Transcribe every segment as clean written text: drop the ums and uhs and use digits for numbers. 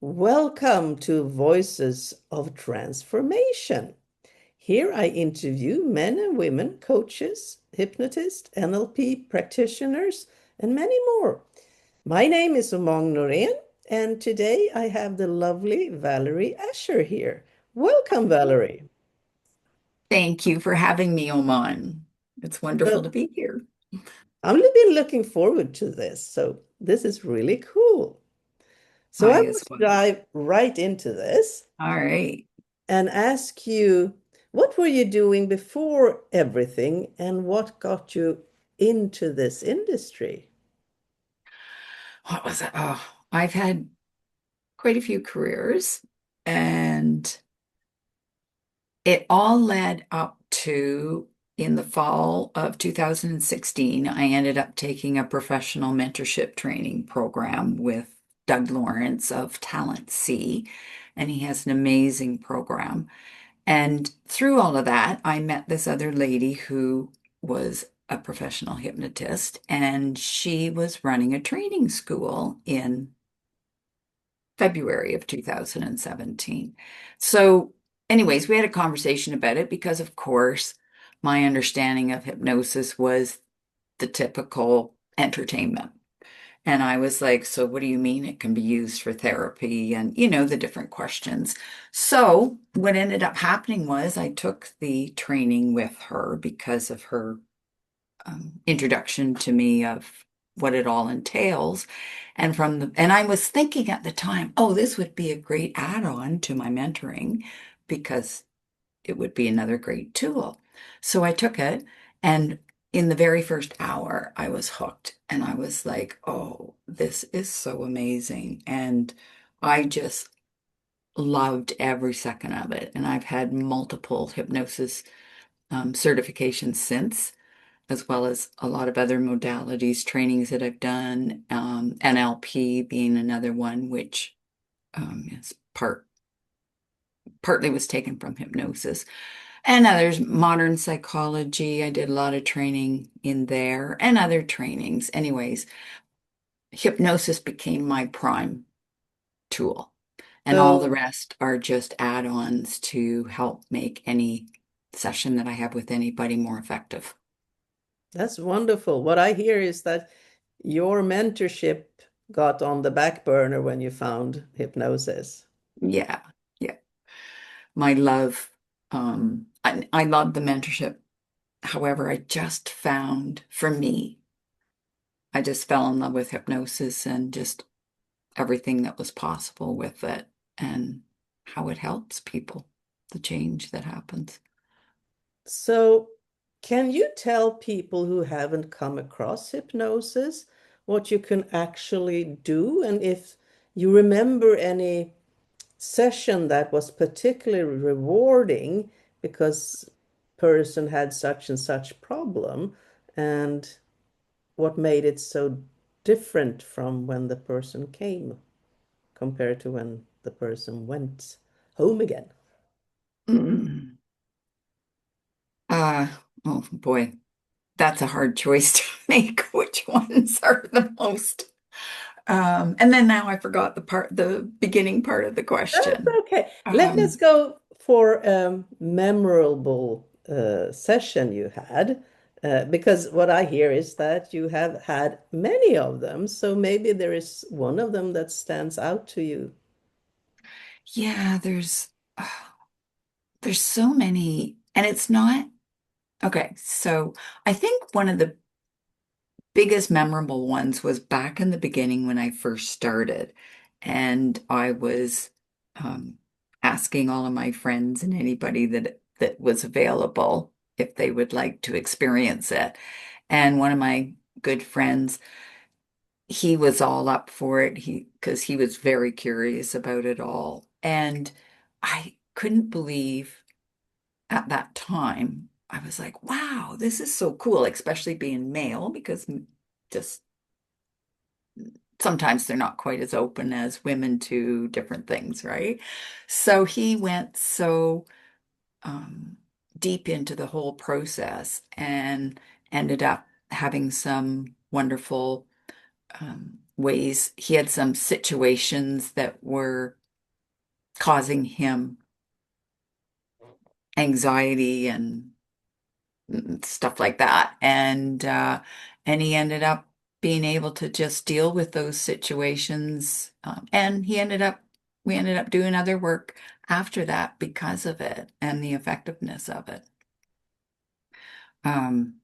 Welcome to Voices of Transformation. Here I interview men and women, coaches, hypnotists, NLP practitioners, and many more. My name is Umang Noreen, and today I have the lovely Valerie Asher here. Welcome, Valerie. Thank you for having me, Oman. It's wonderful to Well, be here. I've been looking forward to this, so this is really cool. So I I want as to well. dive right into this All right. and ask you, what were you doing before everything and what got you into this industry? What was it? Oh, I've had quite a few careers, and it all led up to in the fall of 2016, I ended up taking a professional mentorship training program with Doug Lawrence of Talent C, and he has an amazing program. And through all of that, I met this other lady who was a professional hypnotist, and she was running a training school in February of 2017. So, anyways, we had a conversation about it because, of course, my understanding of hypnosis was the typical entertainment. And I was like, so what do you mean it can be used for therapy? And, the different questions. So, what ended up happening was I took the training with her because of her introduction to me of what it all entails. And I was thinking at the time, oh, this would be a great add-on to my mentoring because it would be another great tool. So I took it, and in the very first hour, I was hooked. And I was like, oh, this is so amazing. And I just loved every second of it. And I've had multiple hypnosis certifications since, as well as a lot of other modalities, trainings that I've done, NLP being another one, which is partly was taken from hypnosis. And others, modern psychology. I did a lot of training in there and other trainings. Anyways, hypnosis became my prime tool. And all the So rest are just add-ons to help make any session that I have with anybody more effective. that's wonderful. What I hear is that your mentorship got on the back burner when you found hypnosis. Yeah, yeah. My love, I love the mentorship. However, I just found for me, I just fell in love with hypnosis and just everything that was possible with it and how it helps people, the change that happens. So, can you tell people who haven't come across hypnosis what you can actually do? And if you remember any session that was particularly rewarding because person had such and such problem, and what made it so different from when the person came compared to when the person went home again? Mm. Uh, oh boy, that's a hard choice to make. Which ones are the most? And then now I forgot the beginning part of the That's question. okay. Let's Um, go for a memorable session you had, because what I hear is that you have had many of them. So maybe there is one of them that stands out to you. yeah, there's so many, and it's not okay. So I think one of the biggest memorable ones was back in the beginning when I first started, and I was um, asking all of my friends and anybody that was available if they would like to experience it. And one of my good friends, he was all up for it. Because he was very curious about it all, and I couldn't believe at that time. I was like, wow, this is so cool, especially being male, because just sometimes they're not quite as open as women to different things, right? So he went so um, deep into the whole process and ended up having some wonderful ways, he had some situations that were causing him anxiety and stuff like that. And he ended up being able to just deal with those situations. And we ended up doing other work after that because of it and the effectiveness of it. Um,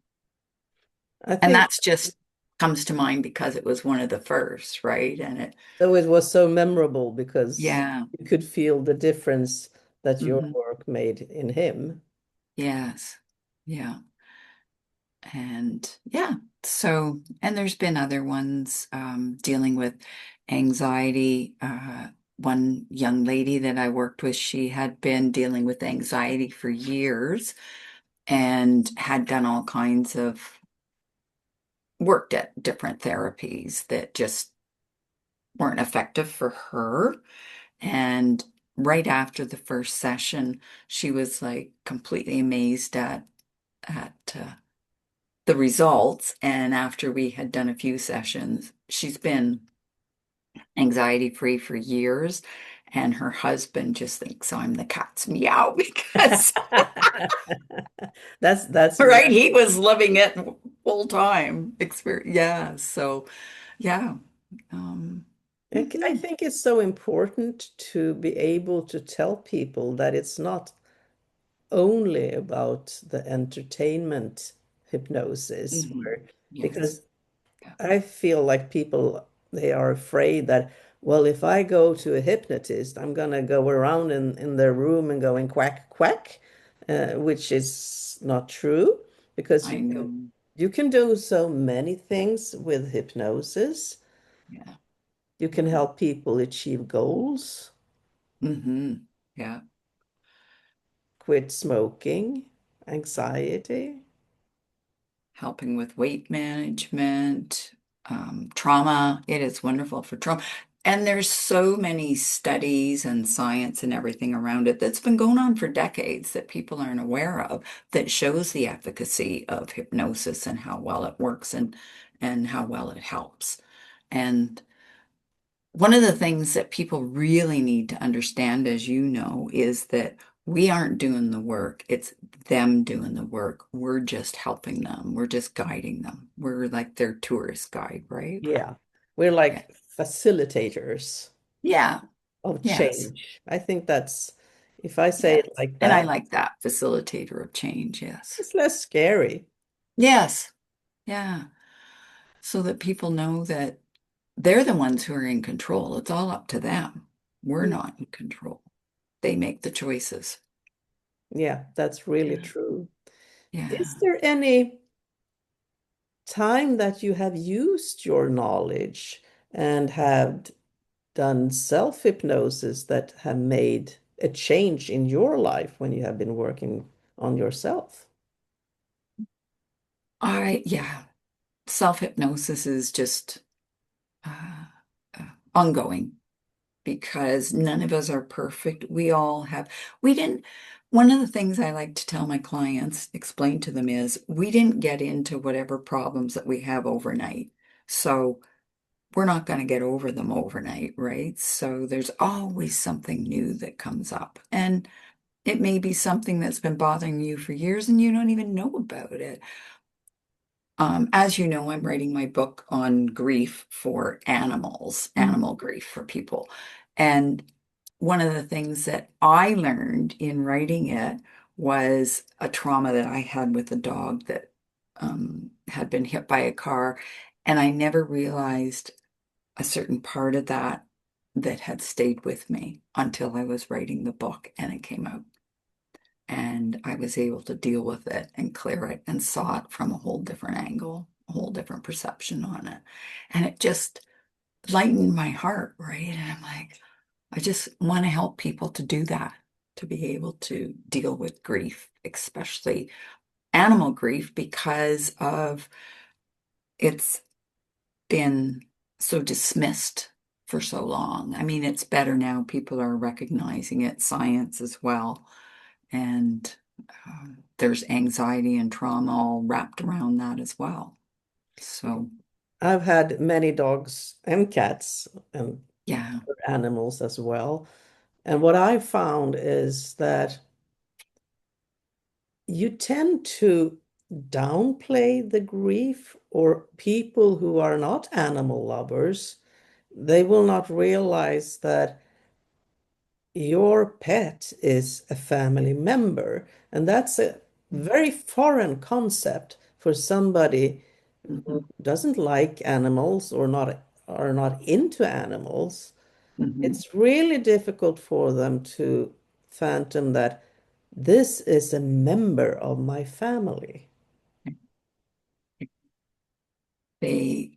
I and think that's just comes to mind because it was one of the first, right? And it, so it was so memorable because yeah. you could feel the difference that your Hmm. work made in him. Yes. Yeah. And yeah, so, and there's been other ones dealing with anxiety. One young lady that I worked with, she had been dealing with anxiety for years and had done all kinds of worked at different therapies that just weren't effective for her. And right after the first session, she was like completely amazed at the results. And after we had done a few sessions, she's been anxiety free for years. And her husband just thinks I'm the cat's meow because, That's right, he was living it full time experience. Yeah. So, yeah. Um, I mhm, think it's so important to be able to tell people that it's not only about the entertainment hypnosis, mhm. where Yes. because Yeah. I feel like people they are afraid that, well, if I go to a hypnotist, I'm gonna go around in their room and going quack quack, which is not true because I know. you can do so many things with hypnosis. Yeah. You can help people achieve goals, Hmm. Yeah. quit smoking, anxiety. Helping with weight management, trauma. It is wonderful for trauma. And there's so many studies and science and everything around it that's been going on for decades that people aren't aware of that shows the efficacy of hypnosis and how well it works and how well it helps. And one of the things that people really need to understand, as you know, is that we aren't doing the work. It's them doing the work. We're just helping them. We're just guiding them. We're like their tourist guide, right? Yeah, we're Yeah. like facilitators Yeah. of Yes. change. I think that's, if I say it Yes. like And I that, like that facilitator of change. Yes. it's less scary. Yes. Yeah. So that people know that they're the ones who are in control. It's all up to them. We're Mm. not in control. They make the choices. Yeah, that's really Yeah. true. Is Yeah. there any time that you have used your knowledge and have done self-hypnosis that have made a change in your life when you have been working on yourself? Yeah, self-hypnosis is just uh, ongoing because none of us are perfect. We didn't, one of the things I like to tell my clients, explain to them is we didn't get into whatever problems that we have overnight. So we're not going to get over them overnight, right? So there's always something new that comes up. And it may be something that's been bothering you for years and you don't even know about it. As you know, I'm writing my book on grief for animals, Mm. animal grief for people. And one of the things that I learned in writing it was a trauma that I had with a dog that had been hit by a car. And I never realized a certain part of that that had stayed with me until I was writing the book and it came out and I was able to deal with it and clear it and saw it from a whole different angle, a whole different perception on it. And it just lightened my heart, right? And I'm like, I just want to help people to do that, to be able to deal with grief, especially animal grief, because of it's been so dismissed for so long. I mean, it's better now. People are recognizing it, science as well. And there's anxiety and trauma all wrapped around that as well. So, I've had many dogs and cats and Yeah. other animals as well. And what I found is that you tend to downplay the grief, or people who are not animal lovers, they will not realize that your pet is a family member. And that's a very foreign concept for somebody who Hmm. doesn't like animals or not are not into animals. Hmm. It's really difficult for them to fathom that this is a member of my family. They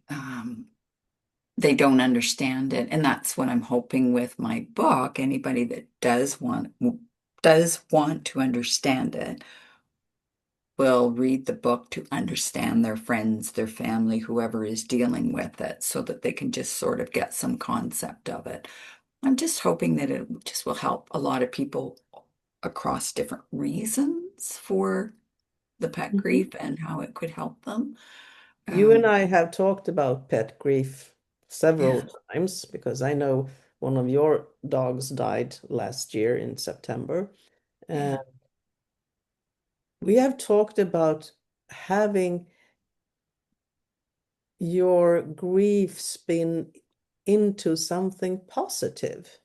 they don't understand it, and that's what I'm hoping with my book. Anybody that does want to understand it will read the book to understand their friends, their family, whoever is dealing with it, so that they can just sort of get some concept of it. I'm just hoping that it just will help a lot of people across different reasons for the pet Mhm. grief and how it could help them. You and Um, I have talked about pet grief several yeah, times because I know one of your dogs died last year in September. And yeah, we have talked about having your grief spin into something positive.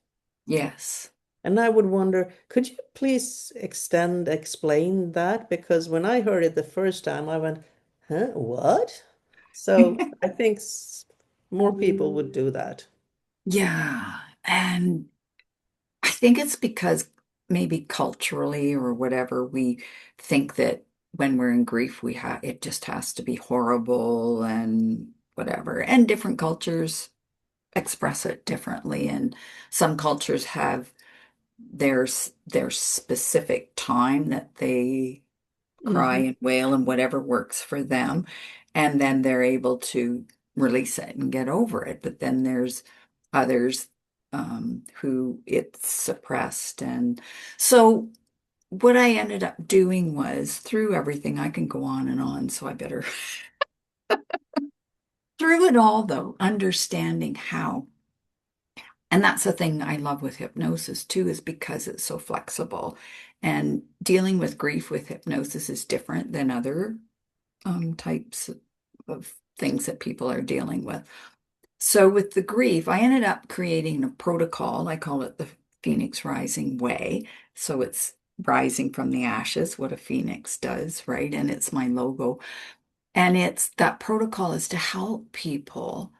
yes. And I would wonder, could you please explain that? Because when I heard it the first time, I went, huh, what? So I think more people would do that. Yeah. And I think it's because maybe culturally or whatever, we think that when we're in grief, we have it just has to be horrible and whatever. And different cultures express it differently. And some cultures have their specific time that they cry Mhm. and wail and whatever works for them. And then they're able to release it and get over it. But then there's others who it's suppressed. And so what I ended up doing was through everything, I can go on and on, so I better through it all though, understanding how. And that's the thing I love with hypnosis too, is because it's so flexible. And dealing with grief with hypnosis is different than other types of things that people are dealing with. So with the grief, I ended up creating a protocol. I call it the Phoenix Rising Way. So it's rising from the ashes, what a phoenix does, right? And it's my logo. And it's that protocol is to help people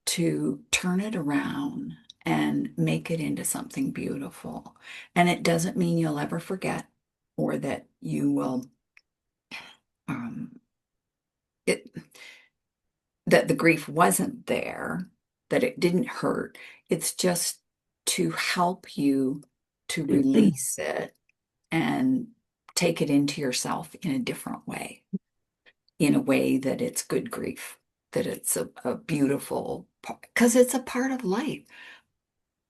to turn it around and make it into something beautiful. And it doesn't mean you'll ever forget or that you will um, it that the grief wasn't there, that it didn't hurt. It's just to help you to release it and take it into yourself in a different way, in a way that it's good grief, that it's a beautiful part, because it's a part of life.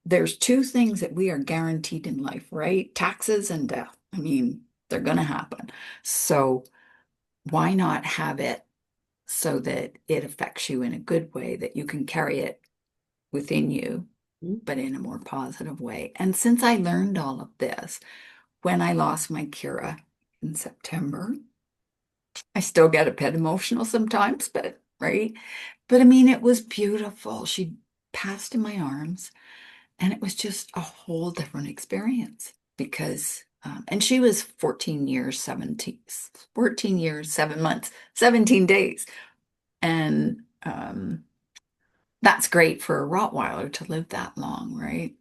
There's two things that we are guaranteed in life, right? Taxes and death. I mean, they're going to happen. So why not have it so that it affects you in a good way, that you can carry it within you, but in a more positive way. And since I learned all of this, when I lost my Kira in September, I still get a bit emotional sometimes, but right. But I mean, it was beautiful. She passed in my arms, and it was just a whole different experience because, and she was 14 years, 14 years, 7 months, 17 days. And that's great for a Rottweiler to live that long, right?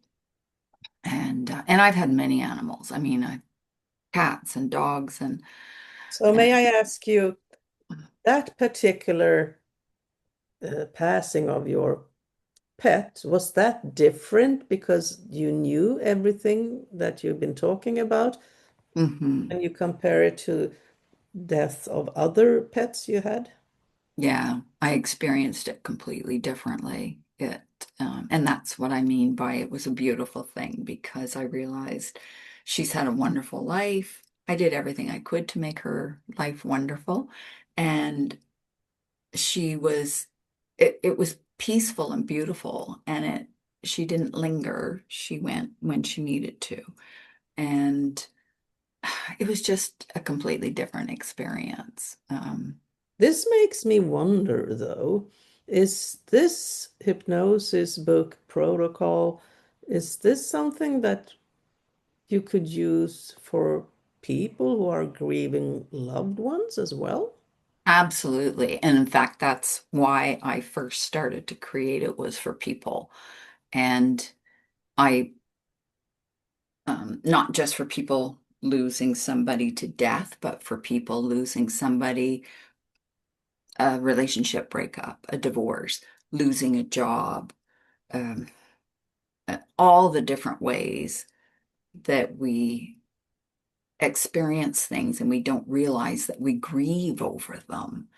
And I've had many animals. I mean, cats and dogs So and may I ask you, that particular passing of your pet, was that different because you knew everything that you've been talking about hmm. and you compare it to death of other pets you had? Yeah, I experienced it completely differently. And that's what I mean by it was a beautiful thing because I realized she's had a wonderful life. I did everything I could to make her life wonderful, and she was. it was peaceful and beautiful, and it she didn't linger. She went when she needed to. And it was just a completely different experience. This makes me wonder, though, is this hypnosis book protocol, is this something that you could use for people who are grieving loved ones as well? Absolutely. And in fact, that's why I first started to create it was for people. And I, not just for people losing somebody to death, but for people losing somebody, a relationship breakup, a divorce, losing a job, um, all the different ways that we experience things and we don't realize that we grieve over them.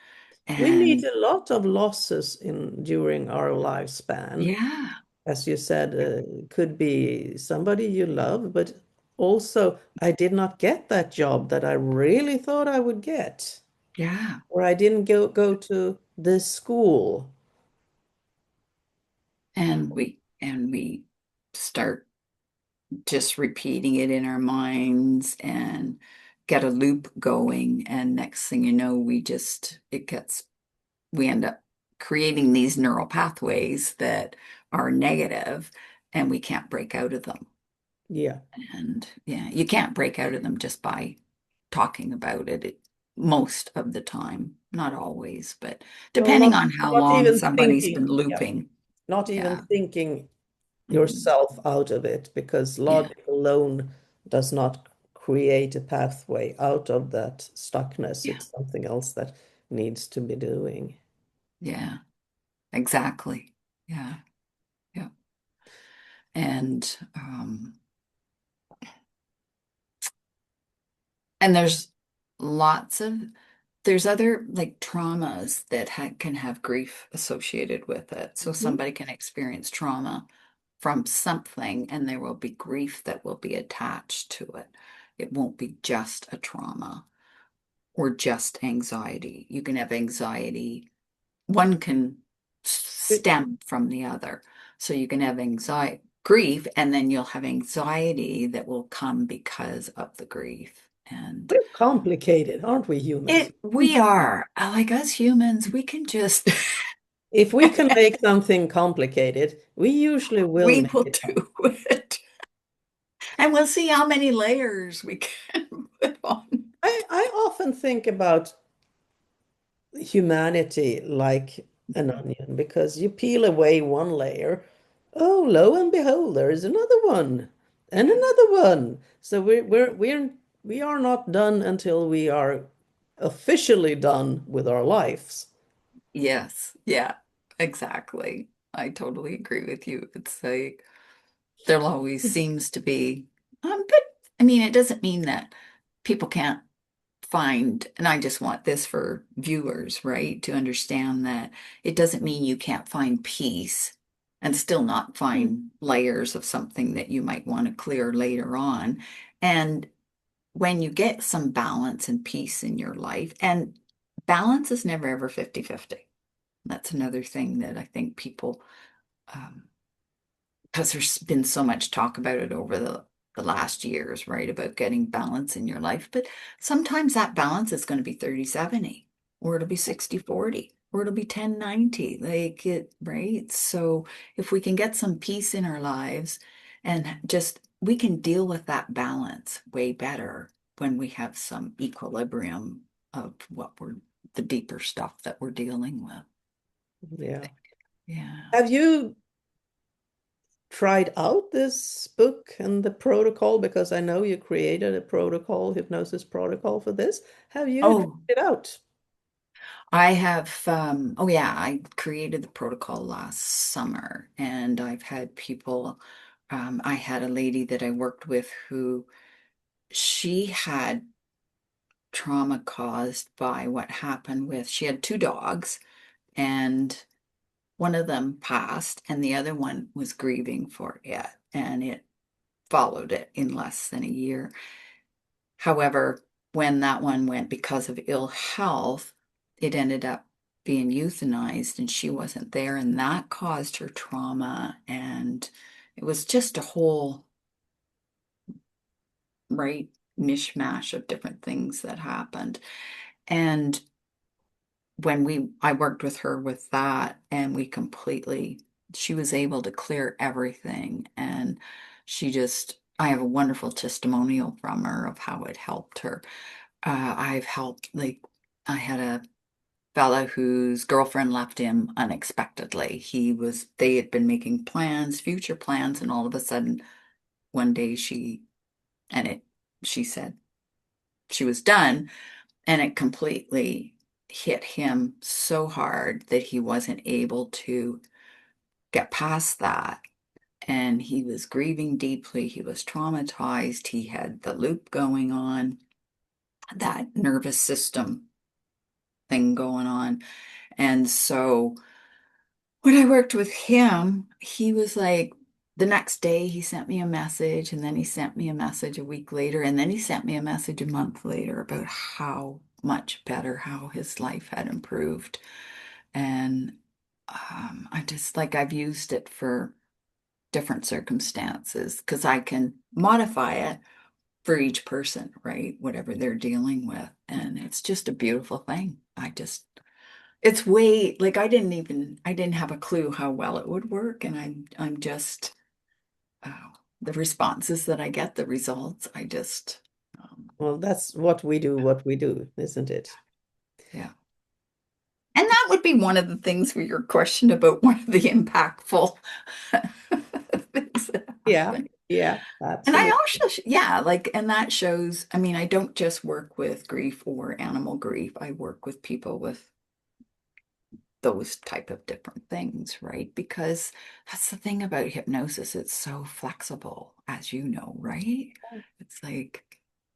We meet And a lot of losses in during our lifespan. yeah, As you said, it could be somebody you love, but also I did not get that job that I really thought I would get, yeah. or I didn't go to this school. And we start just repeating it in our minds and get a loop going. And next thing you know, we end up creating these neural pathways that are negative and we can't break out of them. Yeah. And yeah, you can't break out of them just by talking about it, most of the time, not always, but No, depending on how not long even somebody's thinking. been Yeah. looping. Not even Yeah. thinking Mhm. yourself out of it, because Yeah. logic alone does not create a pathway out of that stuckness. Yeah. It's something else that needs to be doing. Yeah. Exactly. Yeah. Yeah. And lots of there's other like traumas that can have grief associated with it. So Mhm. somebody can experience trauma from something, and there will be grief that will be attached to it. It won't be just a trauma or just anxiety. You can have anxiety. One can stem from the other. So you can have anxiety, grief, and then you'll have anxiety that will come because of the grief. And We're complicated, aren't we humans? we are, like us humans, we can just, If we can make something complicated, we usually will we make will it do it. And we'll see how many layers we can put on. I often think about humanity like an onion, because you peel away one layer, oh, lo and behold, there is another one and Yeah. another one. So we are not done until we are officially done with our lives. Yes. Yeah. Exactly. I totally agree with you. It's like there always seems to be, but I mean, it doesn't mean that people can't find, and I just want this for viewers, right, to understand that it doesn't mean you can't find peace and still not find layers of something that you might want to clear later on. And when you get some balance and peace in your life, and balance is never ever 50-50. That's another thing that I think people, um, because there's been so much talk about it over the last years, right? About getting balance in your life. But sometimes that balance is going to be 30-70, or it'll be 60-40, or it'll be 10-90. Like it, right? So if we can get some peace in our lives and just we can deal with that balance way better when we have some equilibrium of what we're the deeper stuff that we're dealing with. Yeah. Yeah. Have you tried out this book and the protocol? Because I know you created a protocol, hypnosis protocol for this. Have you tried Oh, it out? I have, oh yeah, I created the protocol last summer and I've had people, I had a lady that I worked with who she had trauma caused by what happened with, she had two dogs and one of them passed and the other one was grieving for it and it followed it in less than a year. However, when that one went because of ill health, it ended up being euthanized and she wasn't there, and that caused her trauma. And it was just a whole, right, mishmash of different things that happened. And I worked with her with that, and she was able to clear everything. And I have a wonderful testimonial from her of how it helped her. I've helped, like, I had a fella whose girlfriend left him unexpectedly. They had been making plans, future plans, and all of a sudden, one day she said she was done, and it completely hit him so hard that he wasn't able to get past that. And he was grieving deeply. He was traumatized. He had the loop going on, that nervous system thing going on. And so when I worked with him, he was like, the next day he sent me a message, and then he sent me a message a week later, and then he sent me a message a month later about how much better, how his life had improved. And I've used it for different circumstances because I can modify it for each person, right? Whatever they're dealing with. And it's just a beautiful thing. It's way like I didn't have a clue how well it would work. And I'm just, the responses that I get, the results, Well, that's what we do, isn't it? yeah. And that would be one of the things for your question about one of the impactful things that Yeah, happen. yeah, And I absolutely. also, yeah, like, and that shows, I mean, I don't just work with grief or animal grief. I work with people with those type of different things, right? Because that's the thing about hypnosis. It's so flexible, as you know, right? It's like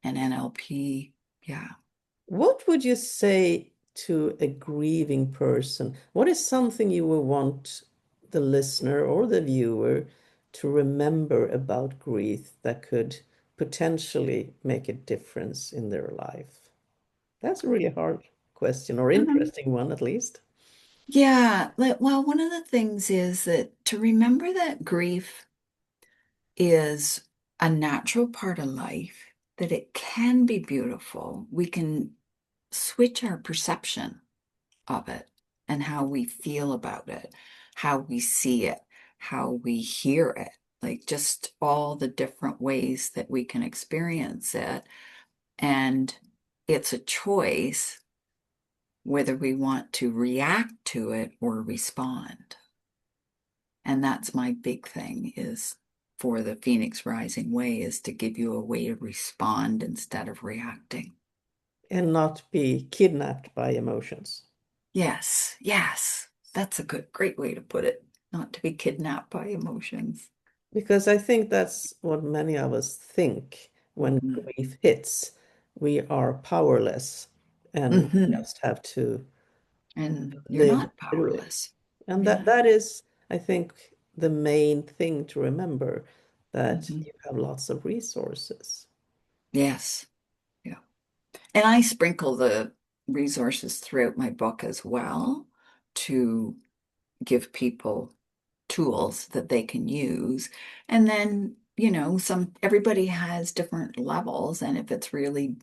an NLP. Yeah. What would you say to a grieving person? What is something you would want the listener or the viewer to remember about grief that could potentially make a difference in their life? That's a really hard question, or Mhm. interesting one at least. Yeah. Well, one of the things is that to remember that grief is a natural part of life, that it can be beautiful. We can switch our perception of it and how we feel about it, how we see it, how we hear it, like just all the different ways that we can experience it. And it's a choice whether we want to react to it or respond. And that's my big thing is for the Phoenix Rising Way is to give you a way to respond instead of reacting. And not be kidnapped by emotions. Yes, yes. That's a great way to put it. Not to be kidnapped by emotions. Because I think that's what many of us think when Hmm. grief hits. We are powerless and Hmm. just have to And you're live not through it. powerless. And that Yeah. that is, I think, the main thing to remember, that Hmm. you have lots of resources. Yes. Yeah. And I sprinkle the resources throughout my book as well to give people tools that they can use. And then, everybody has different levels. And if it's really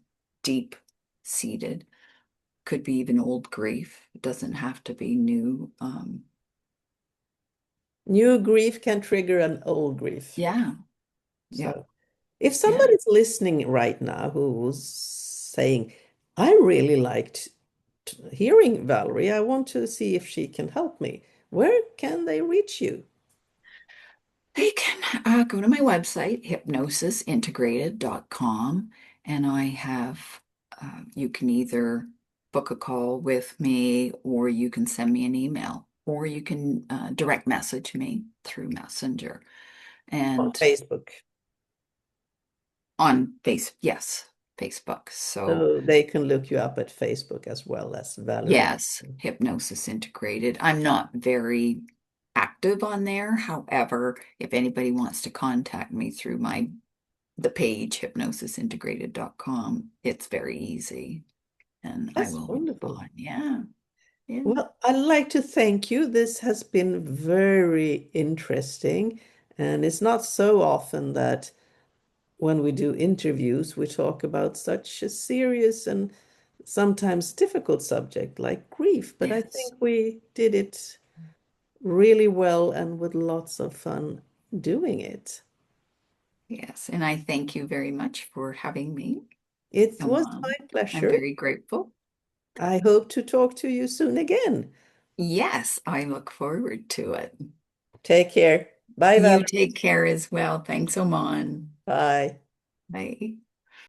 deep seated, could be even old grief. It doesn't have to be new. New grief can trigger an old grief. Yeah, yeah, So if yeah. somebody's listening right now who's saying, I really liked hearing Valerie, I want to see if she can help me, where can they reach you? They can go to my website, hypnosisintegrated.com, and you can either book a call with me, or you can send me an email, or you can direct message me through Messenger. On And Facebook. yes, Facebook. So, So they can look you up at Facebook as well as Valerie. yes, Hypnosis Integrated. I'm not very active on there. However, if anybody wants to contact me through the page hypnosisintegrated.com, it's very easy and I That's will wonderful. respond. Yeah. Yeah. Well, I'd like to thank you. This has been very interesting, and it's not so often that when we do interviews, we talk about such a serious and sometimes difficult subject like grief. But I Yes. think we did it really well and with lots of fun doing it. Yes. And I thank you very much for having me. It was my I'm pleasure. very grateful. I hope to talk to you soon again. Yes, I look forward to it. Take care. Bye, You Valerie. take care as well. Thanks, Oman. Bye. Bye.